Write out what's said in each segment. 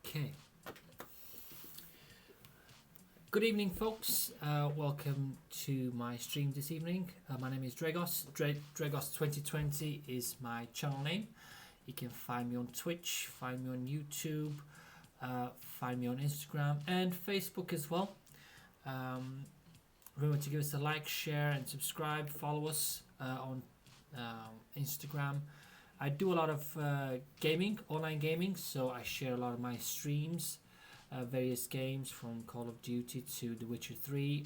Okay. Good evening, folks. Welcome to my stream this evening. My name is Dragos. Dragos2020 is my channel name. You can find me on Twitch, find me on YouTube, find me on Instagram and Facebook as well. Remember to give us a like, share and subscribe. Follow us on Instagram. I do a lot of gaming, online gaming, so I share a lot of my streams, various games from Call of Duty to The Witcher 3.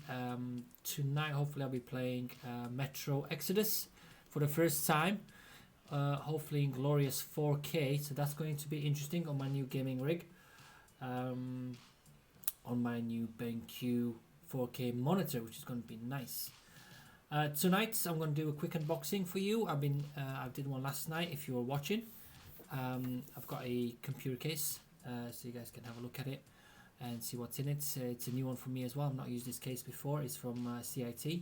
Tonight, hopefully, I'll be playing Metro Exodus for the first time, hopefully in glorious 4K, so that's going to be interesting on my new gaming rig, on my new BenQ 4K monitor, which is going to be nice. Tonight I'm going to do a quick unboxing for you. I did one last night if you were watching. I've got a computer case, so you guys can have a look at it and see what's in it. It's a new one for me as well. I've not used this case before. It's from CIT.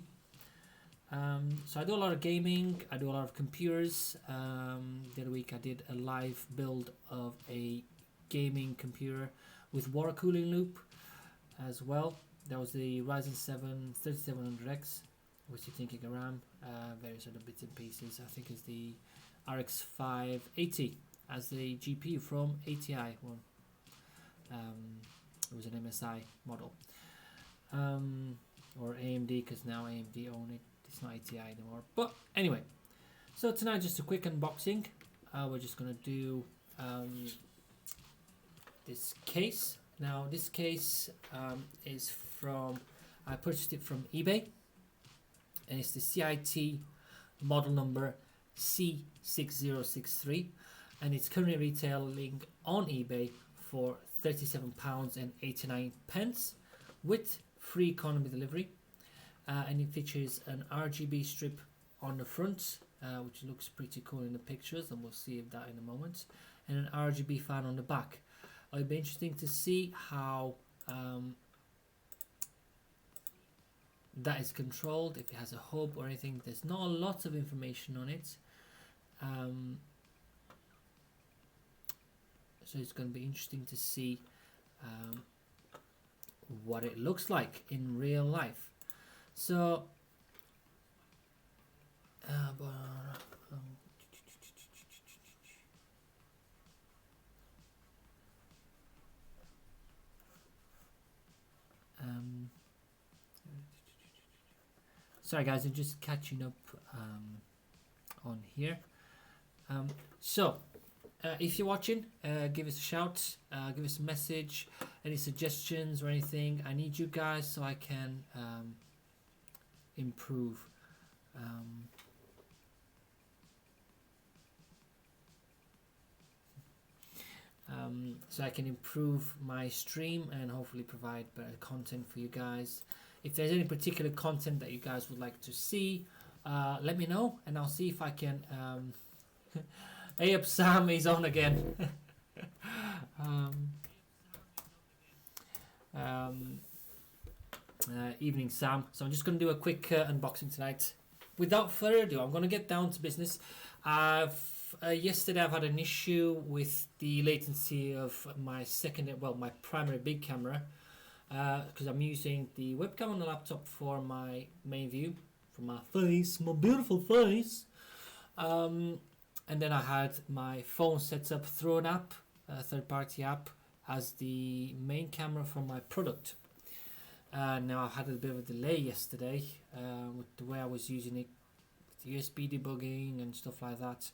So I do a lot of gaming. I do a lot of computers. The other week I did a live build of a gaming computer with water cooling loop as well. That was the Ryzen 7 3700X. With 16 gig of RAM, various other bits and pieces. I think it's the RX 580 as the GPU from ATI one. It was an MSI model, or AMD, because now AMD own it. It's not ATI anymore. But anyway, so tonight just a quick unboxing. We're just gonna do this case. Now this case is from, I purchased it from eBay. And it's the CIT model number C6063, and it's currently retailing on eBay for £37.89 with free economy delivery, and it features an RGB strip on the front, which looks pretty cool in the pictures, and we'll see that in a moment, and an RGB fan on the back. It'll be interesting to see how that is controlled, if it has a hub or anything. There's not a lot of information on it, so it's going to be interesting to see what it looks like in real life. So sorry guys, I'm just catching up on here. If you're watching, give us a shout, give us a message, any suggestions or anything. I need you guys so I can improve. So I can improve my stream and hopefully provide better content for you guys. If there's any particular content that you guys would like to see, let me know and I'll see if I can. Hey up, Sam is on again. Evening, Sam. So I'm just going to do a quick unboxing tonight. Without further ado, I'm going to get down to business. Yesterday I've had an issue with the latency of my my primary big camera, because I'm using the webcam on the laptop for my main view, for my face, my beautiful face. And then I had my phone set up through an app, a third-party app, as the main camera for my product. Now I had a bit of a delay yesterday with the way I was using it, with the USB debugging and stuff like that.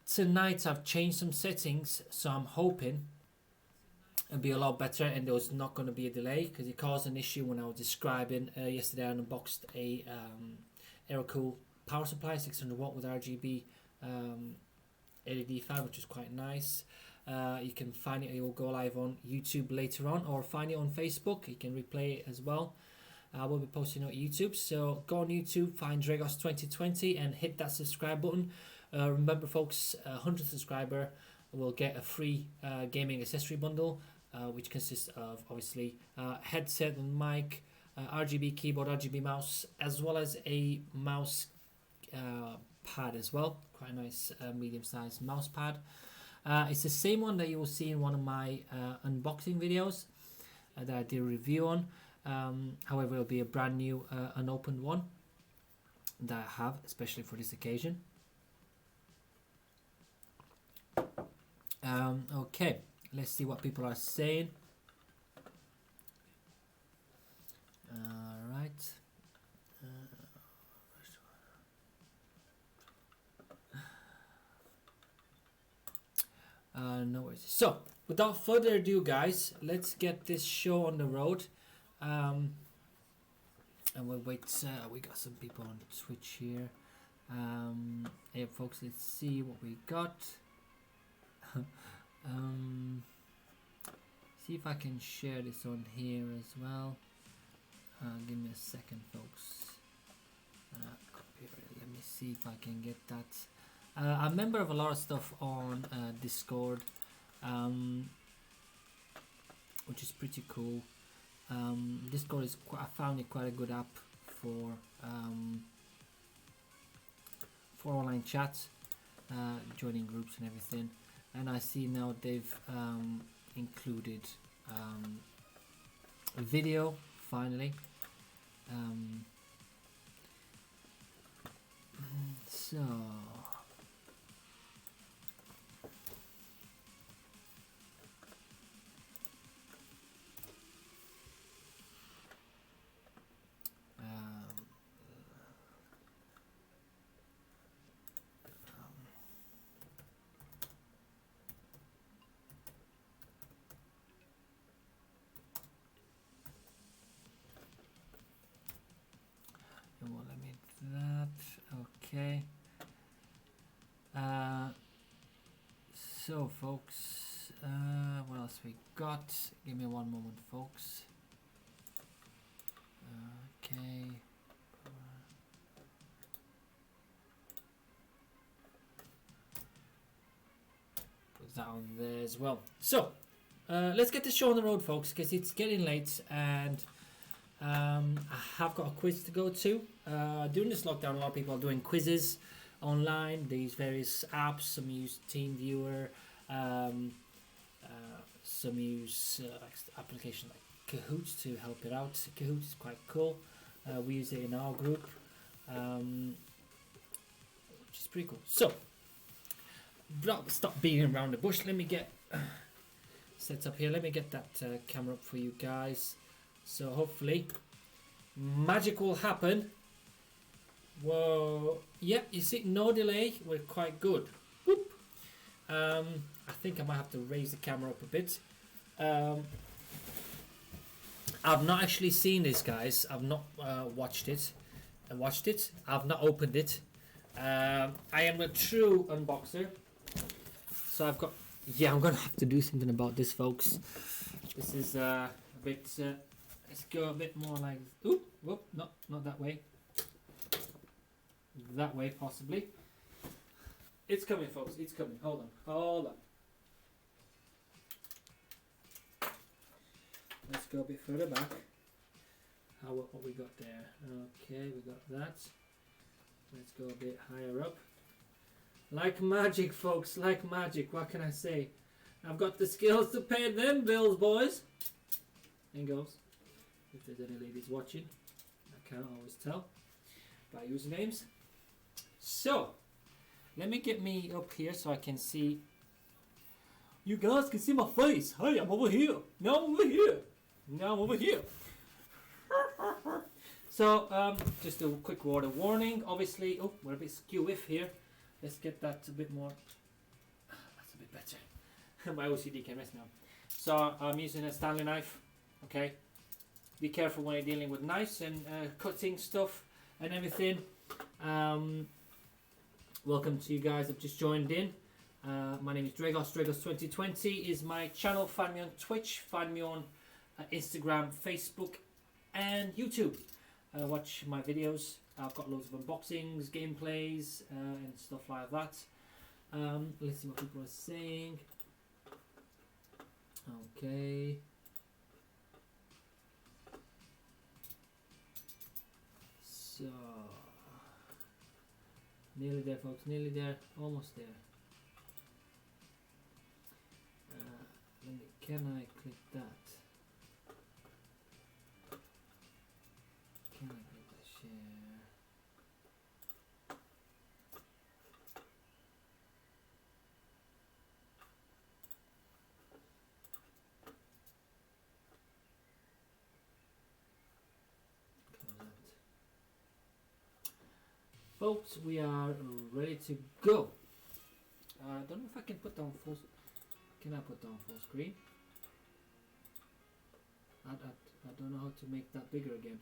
Tonight I've changed some settings, so I'm hoping it'll be a lot better and there was not going to be a delay, because it caused an issue when I was describing yesterday. I unboxed a air-cooled power supply, 600 watt with RGB LED fan, which is quite nice. You can find it, it will go live on YouTube later on, or find it on Facebook. You can replay it as well. I will be posting it on YouTube, so go on YouTube, find Dragos2020 and hit that subscribe button. Remember folks, 100 subscriber will get a free gaming accessory bundle, which consists of obviously headset and mic, RGB keyboard, RGB mouse, as well as a mouse pad as well. Quite a nice medium-sized mouse pad. It's the same one that you will see in one of my unboxing videos that I did a review on. However, it'll be a brand new unopened one that I have, especially for this occasion. Okay, let's see what people are saying. All right. No worries. So, without further ado, guys, let's get this show on the road. And we'll wait. We got some people on Twitch here. Hey, folks, let's see what we got. See if I can share this on here as well. Give me a second, folks. Let me see if I can get that. I'm a member of a lot of stuff on Discord, which is pretty cool. Discord is I found it quite a good app for online chats, joining groups and everything. And I see now they've included a video finally. So well, let me that. Okay. So, folks, what else we got? Give me one moment, folks. Okay. Put that on there as well. So, let's get the show on the road, folks, because it's getting late and I have got a quiz to go to. During this lockdown, a lot of people are doing quizzes online, these various apps. Some use TeamViewer, some use application like Kahoot to help it out. Kahoot is quite cool. We use it in our group, which is pretty cool. So, stop beating around the bush. Let me get set up here. Let me get that camera up for you guys. So hopefully magic will happen. Whoa, yeah, you see, no delay. We're quite good. Whoop. I think I might have to raise the camera up a bit. I've not actually seen this, guys. I've not watched it. I've not opened it. I am a true unboxer. So I've got, yeah, I'm gonna have to do something about this, folks. This is a bit, let's go a bit more like, oop, whoop, no, not that way. That way, possibly. It's coming, folks, it's coming. Hold on. Let's go a bit further back. What we got there? Okay, we got that. Let's go a bit higher up. Like magic, folks, like magic. What can I say? I've got the skills to pay them bills, boys and girls. If there's any ladies watching, I can't always tell by usernames. So, let me get me up here so I can see. You guys can see my face. Hey, I'm over here. Now I'm over here. Now I'm over here. So, just a quick word of warning. Obviously, oh, we're a bit skew-if here. Let's get that a bit more. That's a bit better. My OCD can rest now. So, I'm using a Stanley knife. Okay. Be careful when you're dealing with knives and cutting stuff and everything. Welcome to you guys that have just joined in. My name is Dragos. Dragos2020 is my channel. Find me on Twitch. Find me on Instagram, Facebook, and YouTube. Watch my videos. I've got loads of unboxings, gameplays, and stuff like that. Let's see what people are saying. Okay. So, nearly there, folks. Nearly there. Almost there. Can I click that? Can I click the share? Close that. Folks, we are ready to go. I don't know if I can put down full. Can I put down full screen? I don't know how to make that bigger again.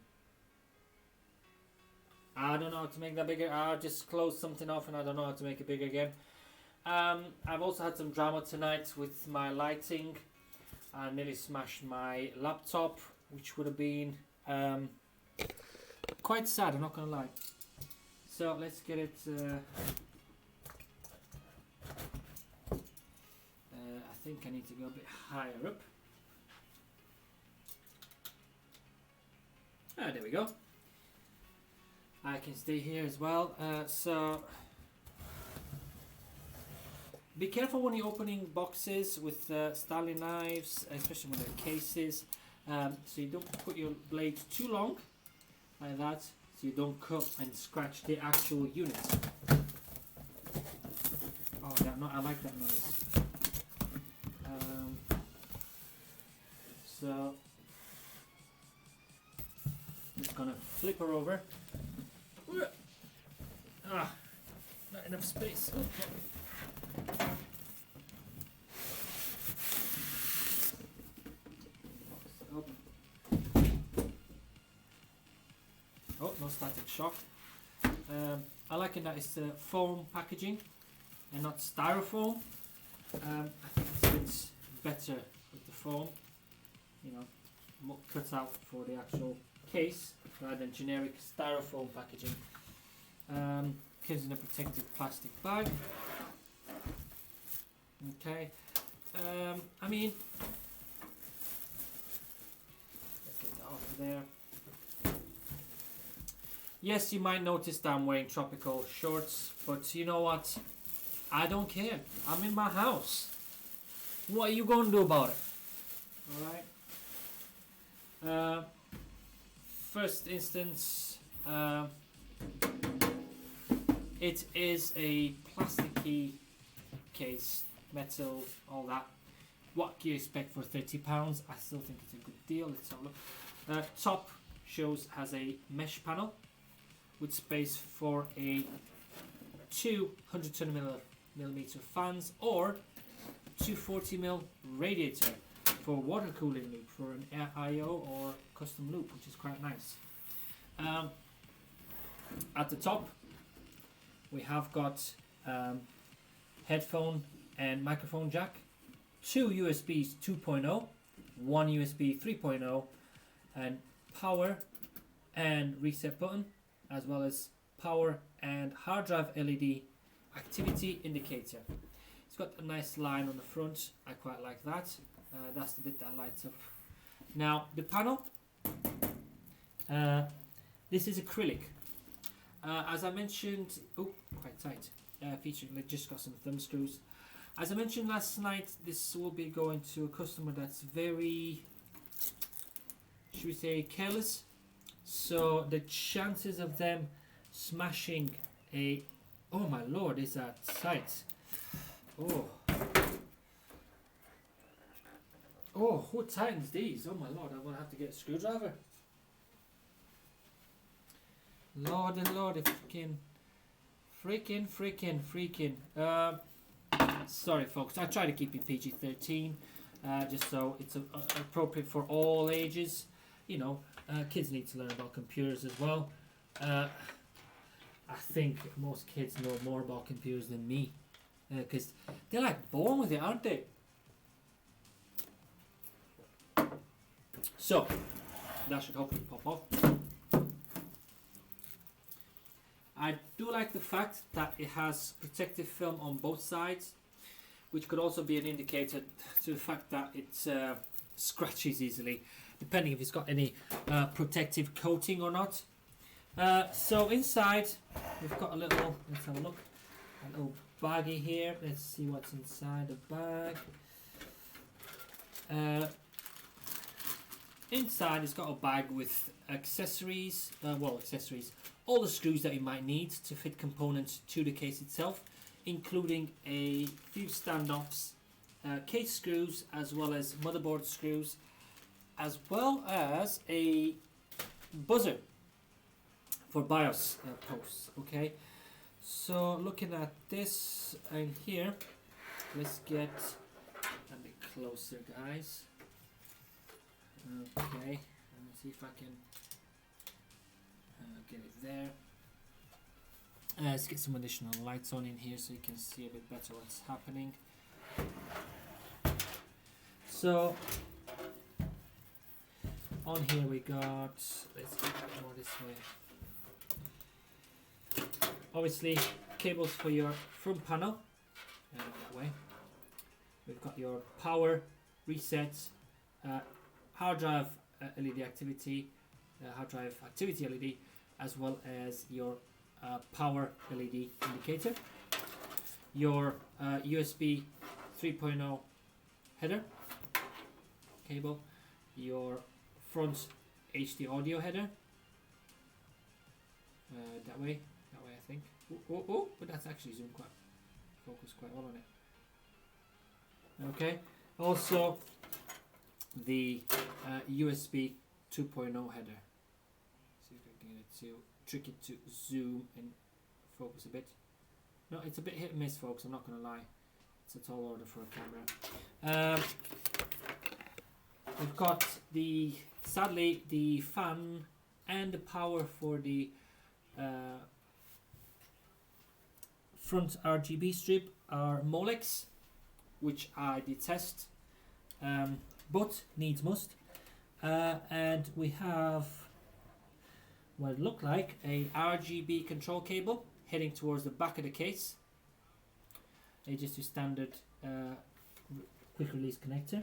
I don't know how to make that bigger. I just closed something off and I don't know how to make it bigger again. I've also had some drama tonight with my lighting. I nearly smashed my laptop, which would have been quite sad, I'm not gonna lie. So let's get it. I think I need to go a bit higher up. There we go. I can stay here as well. So be careful when you're opening boxes with styling knives, especially when they're cases. So you don't put your blade too long like that, so you don't cut and scratch the actual unit. Oh, yeah, no, I like that noise. So just gonna flip her over. Ah, not enough space. Okay. Oh, no static shock. I like it that it's foam packaging and not styrofoam. I think it fits better with the foam. You know, cut out for the actual case rather than generic styrofoam packaging. Comes in a protected plastic bag. Okay. I mean, let's get that off of there. Yes, you might notice that I'm wearing tropical shorts, but you know what? I don't care. I'm in my house. What are you going to do about it? Alright. First instance, it is a plasticky case, metal, all that. What do you expect for £30? I still think it's a good deal. Let's have a look. Top has a mesh panel with space for a 220mm fans or 240mm radiator for water cooling loop for an IO or custom loop, which is quite nice. At the top we have got headphone and microphone jack, 2 USBs 2.0, 1 USB 3.0, and power and reset button, as well as power and hard drive LED activity indicator. It's got a nice line on the front. I quite like that. That's the bit that lights up. Now the panel, this is acrylic. As I mentioned, quite tight. Featuring, just got some thumb screws. As I mentioned last night, this will be going to a customer that's very, should we say, careless. So the chances of them smashing a, oh my lord, is that tight? Oh, who tightens these? Oh my lord, I'm gonna have to get a screwdriver. Lord and lord, freaking. Sorry folks, I try to keep it PG-13, just so it's appropriate for all ages. You know, kids need to learn about computers as well. I think most kids know more about computers than me, because they're like born with it, aren't they? So that should hopefully pop off. I do like the fact that it has protective film on both sides, which could also be an indicator to the fact that it scratches easily, depending if it's got any protective coating or not. So inside we've got a little, let's have a look, a little baggie here. Let's see what's inside the bag. Inside it's got a bag with accessories, all the screws that you might need to fit components to the case itself, including a few standoffs, case screws, as well as motherboard screws, as well as a buzzer for BIOS posts. Okay, so looking at this in here, let's get a bit closer, guys. Okay, let me see if I can get it there. Let's get some additional lights on in here so you can see a bit better what's happening. So on here we got, let's get more this way. Obviously cables for your front panel, that way. We've got your power resets, hard drive LED activity, hard drive activity LED, as well as your power LED indicator, your USB 3.0 header cable, your front HD audio header, that way I think. Oh, but that's actually zoomed quite, focused quite well on it. Okay, also the USB 2.0 header. See if I can get it to trick it to zoom and focus a bit. No, it's a bit hit and miss, folks, I'm not going to lie. It's a tall order for a camera. We've got sadly the fan and the power for the front RGB strip are Molex, which I detest, but needs must. And we have what it looked like a RGB control cable heading towards the back of the case. Just your standard quick release connector,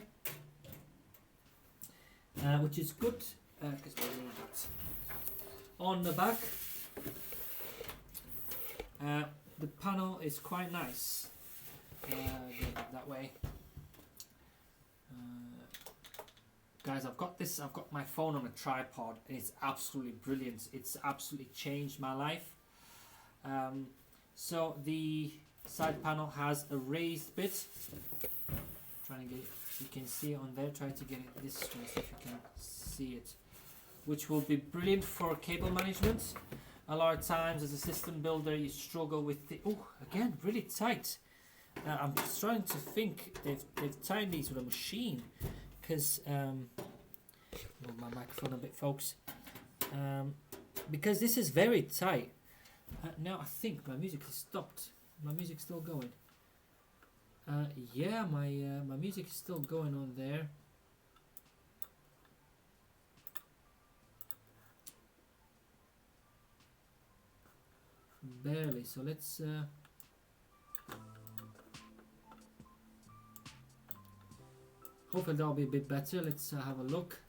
which is good because we need that. On the back, the panel is quite nice. That way. Guys, I've got my phone on a tripod and it's absolutely brilliant. It's absolutely changed my life. So the side panel has a raised bit. Trying to get it, you can see it on there. Try to get it this way so if you can see it, which will be brilliant for cable management. A lot of times as a system builder you struggle with the, oh, again, really tight. I'm just trying to think, they've tied these with a machine, because move my microphone a bit, folks, because this is very tight. Now I think my music has stopped. My music's still going. Yeah, my music is still going on there. Barely. So let's hopefully that'll be a bit better. Let's have a look.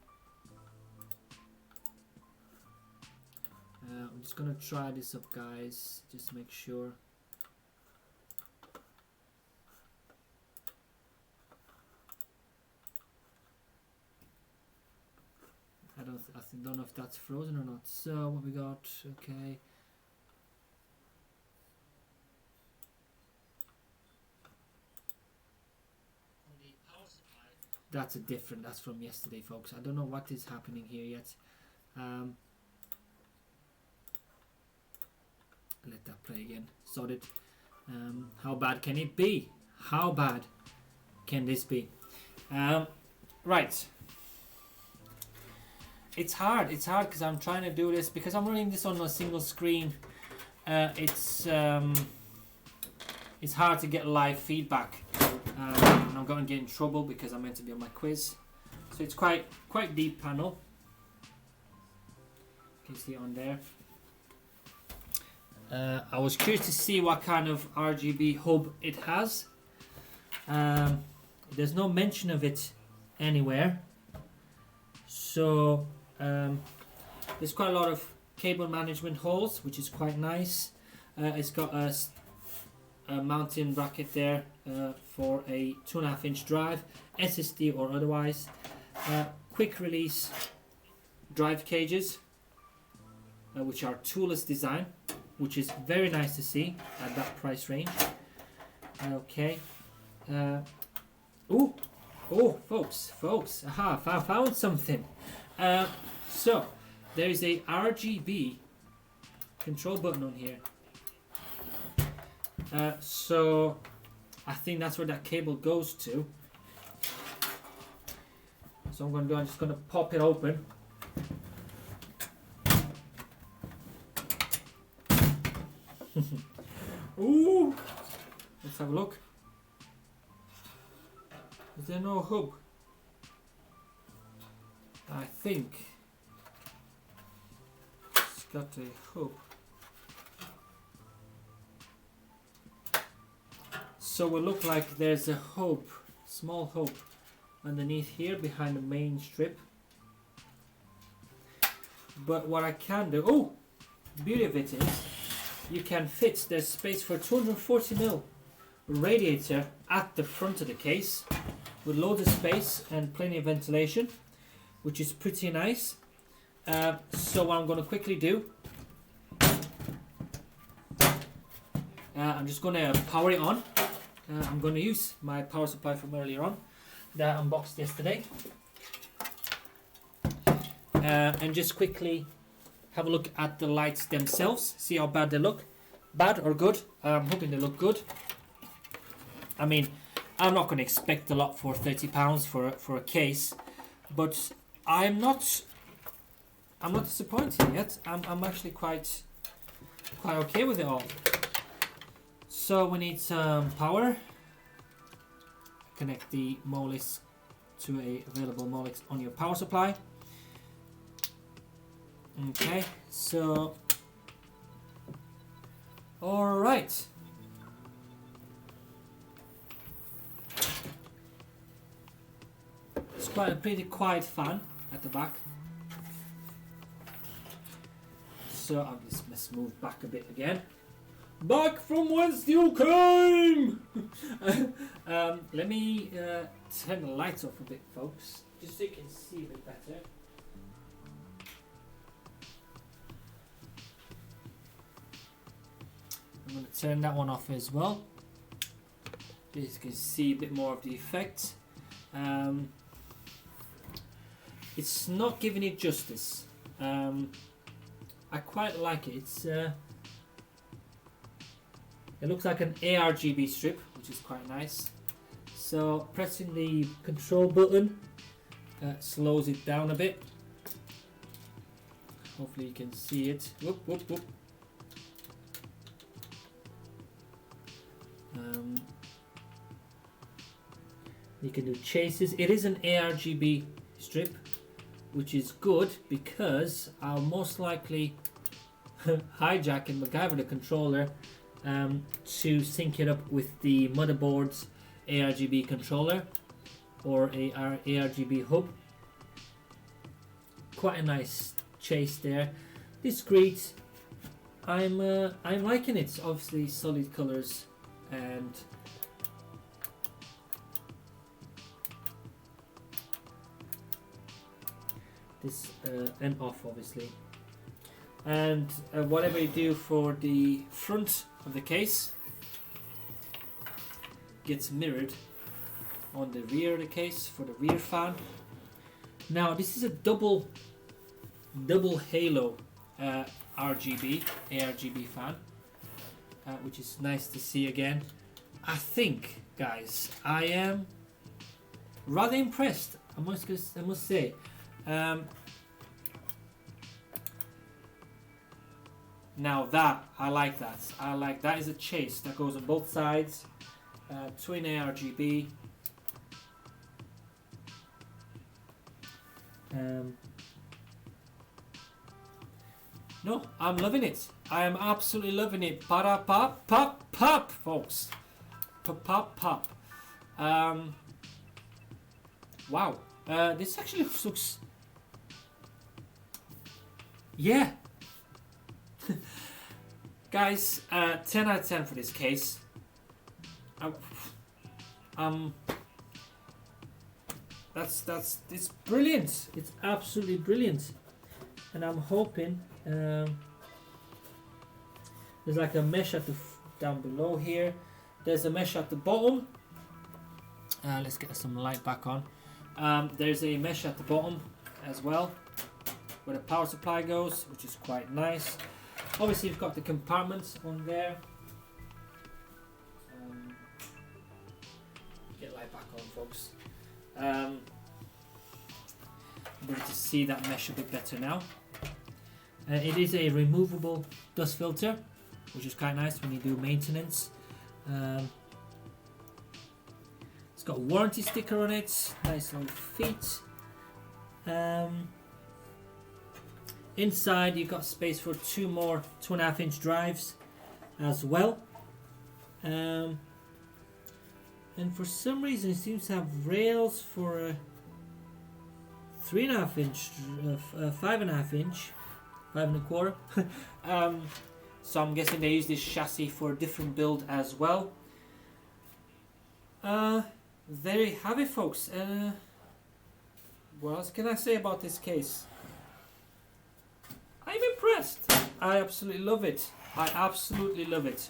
I'm just gonna try this up, guys, just to make sure. I don't know if that's frozen or not. So what we got? Okay. That's that's from yesterday, folks. I don't know what is happening here yet. Let that play again. Sorted. How bad can it be? How bad can this be? Right. It's hard because I'm trying to do this because I'm running this on a single screen. It's hard to get live feedback. And I'm going to get in trouble because I'm meant to be on my quiz. So it's quite deep panel. You can see it on there. I was curious to see what kind of RGB hub it has. There's no mention of it anywhere. So there's quite a lot of cable management holes, which is quite nice. It's got a mounting bracket there for a 2.5-inch drive, SSD or otherwise. Quick release drive cages, which are toolless design, which is very nice to see at that price range. Okay. Oh, folks! Aha! I found something. So there is a RGB control button on here. So I think that's where that cable goes to. So I'm just going to pop it open. Ooh! Let's have a look. Is there no hub? I think it's got a hub. So it will look like there's a hub, small hub, underneath here behind the main strip. But what I can do, oh, the beauty of it is you can fit, there's space for a 240mm radiator at the front of the case with loads of space and plenty of ventilation, which is pretty nice. So what I'm going to quickly do, I'm just going to power it on. I'm going to use my power supply from earlier on that I unboxed yesterday, and just quickly have a look at the lights themselves, see how bad they look. Bad or good? I'm hoping they look good. I mean, I'm not going to expect a lot for £30 for a case, but I'm not disappointed yet. I'm actually quite okay with it all. So we need some power. Connect the Molex to a available Molex on your power supply. Okay, so all right. It's quite a pretty quiet fan at the back. So I'll just move back a bit again. Back from whence you came! Let me turn the lights off a bit, folks, just so you can see a bit better. I'm going to turn that one off as well, so you can see a bit more of the effect. It's not giving it justice. I quite like it. It looks like an ARGB strip, which is quite nice. So pressing the control button slows it down a bit. Hopefully you can see it. Whoop, whoop, whoop. You can do chases. It is an ARGB strip, which is good because I'll most likely hijack and MacGyver the controller to sync it up with the motherboard's ARGB controller or a ARGB hub. Quite a nice chase there. Discreet. I'm liking it. Obviously solid colors and this and off obviously. And whatever you do for the front of the case gets mirrored on the rear of the case for the rear fan. Now this is a double halo ARGB fan, which is nice to see again. I think, guys, I am rather impressed. I must say. Now that I like that is a chase that goes on both sides, twin ARGB. No, I'm loving it. I am absolutely loving it. Para pop pop pop, folks. Pop pop pop. Wow. This actually looks. Yeah. Guys, 10 out of 10 for this case. it's brilliant. It's absolutely brilliant, and I'm hoping there's like a mesh at the down below here. There's a mesh at the bottom. Let's get some light back on. There's a mesh at the bottom as well, where the power supply goes, which is quite nice. Obviously, you've got the compartments on there. Get light back on, folks. Able to see that mesh a bit better now. It is a removable dust filter, which is quite nice when you do maintenance. It's got a warranty sticker on it, nice little feet. Inside you've got space for two more 2.5-inch drives as well. And for some reason it seems to have rails for a 3.5-inch, 5.5-inch, 5.25. So I'm guessing they use this chassis for a different build as well. There you have it, folks. What else can I say about this case? I'm impressed. I absolutely love it. I absolutely love it.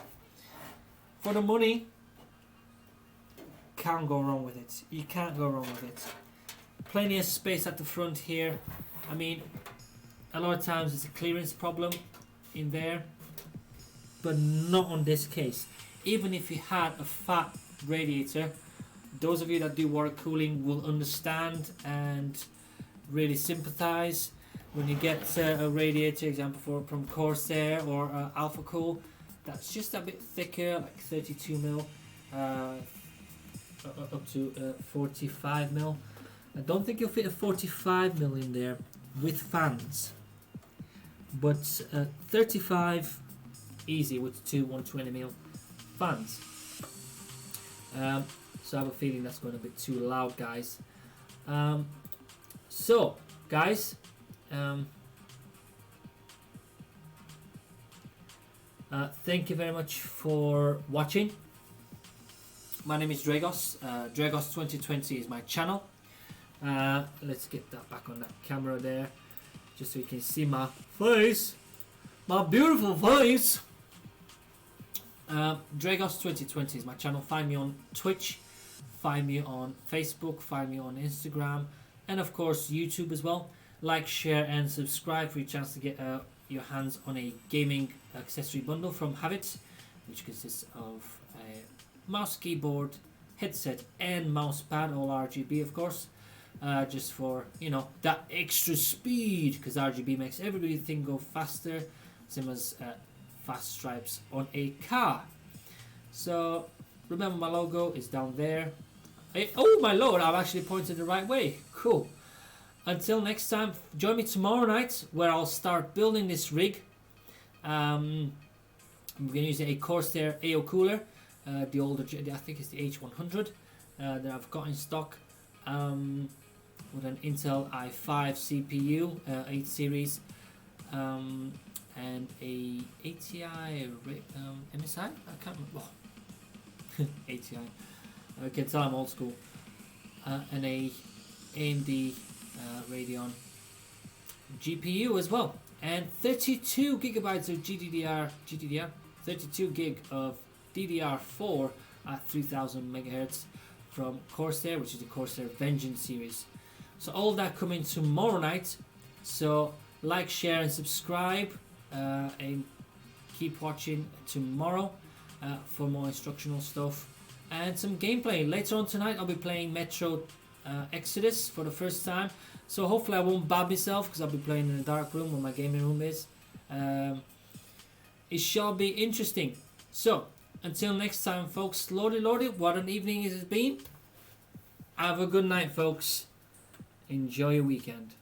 For the money, can't go wrong with it. You can't go wrong with it. Plenty of space at the front here. I mean, a lot of times it's a clearance problem in there, but not on this case. Even if you had a fat radiator, those of you that do water cooling will understand and really sympathize when you get a radiator, example from Corsair or Alpha Cool, that's just a bit thicker, like 32 mil, up to 45 mil. I don't think you'll fit a 45 mil in there with fans, but 35 easy with two 120 mil fans. So I have a feeling that's going a bit too loud, guys. So guys, thank you very much for watching. My name is Dragos. Dragos 2020 is my channel. Let's get that back on that camera there, just so you can see my face, my beautiful face. Dragos 2020 is my channel. Find me on Twitch, find me on Facebook, find me on Instagram, and of course YouTube as well. Like, share and subscribe for your chance to get your hands on a gaming accessory bundle from Habit, which consists of a mouse, keyboard, headset and mouse pad, all RGB of course, just for, you know, that extra speed, because RGB makes everything go faster, same as fast stripes on a car. So remember, my logo is down there. Oh my lord, I've actually pointed the right way. Cool. Until next time, join me tomorrow night where I'll start building this rig. I'm going to use a Corsair AO cooler, the older, I think it's the H100 that I've got in stock, with an Intel i5 CPU, 8 series, and a ATI MSI? I can't remember. Oh. ATI. I can tell I'm old school. And a AMD Radeon GPU as well, and 32 gigabytes of GDDR, 32 gig of DDR4 at 3000 megahertz from Corsair, which is the Corsair Vengeance series. So all that coming tomorrow night. So like, share and subscribe, and keep watching tomorrow for more instructional stuff and some gameplay. Later on tonight I'll be playing Metro Exodus for the first time, so hopefully I won't bab myself, because I'll be playing in a dark room where my gaming room is. It shall be interesting. So until next time, folks, lordy, what an evening it has been. Have a good night, folks. Enjoy your weekend.